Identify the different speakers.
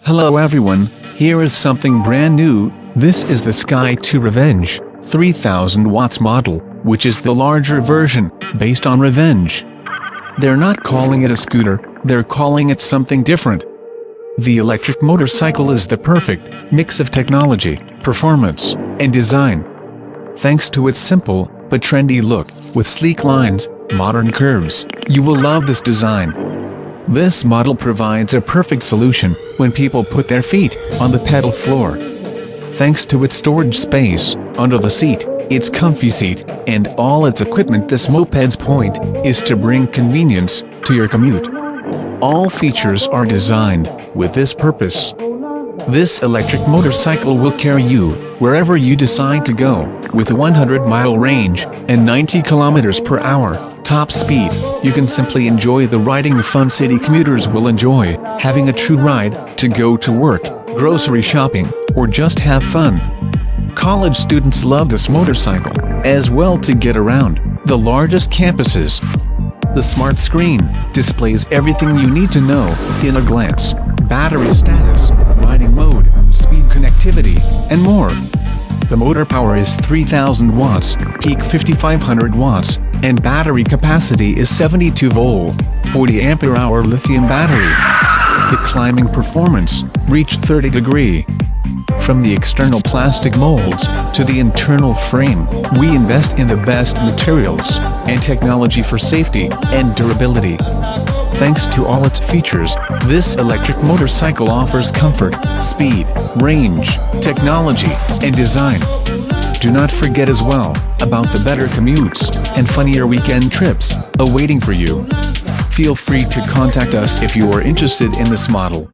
Speaker 1: Hello everyone, here is something brand new. This is the Sky 2 Revenge, 3000 watts model, which is the larger version, based on Revenge. They're not calling it a scooter, they're calling it something different. The electric motorcycle is the perfect mix of technology, performance, and design. Thanks to its simple, but trendy look, with sleek lines, modern curves, you will love this design. This model provides a perfect solution when people put their feet on the pedal floor. Thanks to its storage space under the seat, its comfy seat, and all its equipment, this moped's point is to bring convenience to your commute. All features are designed with this purpose. This electric motorcycle will carry you wherever you decide to go, with a 100-mile range and 90 km/h top speed. You can simply enjoy the riding. Fun city commuters will enjoy having a true ride to go to work, grocery shopping, or just have fun. College students love this motorcycle as well to get around the largest campuses. The smart screen displays everything you need to know in a glance: battery status, riding mode, speed, connectivity, and more. The motor power is 3000 watts, peak 5500 watts, and battery capacity is 72 volt, 40 ampere-hour lithium battery. The climbing performance reached 30 degree. From the external plastic molds to the internal frame, we invest in the best materials and technology for safety and durability. Thanks to all its features, this electric motorcycle offers comfort, speed, range, technology, and design. Do not forget as well about the better commutes and funnier weekend trips awaiting for you. Feel free to contact us if you are interested in this model.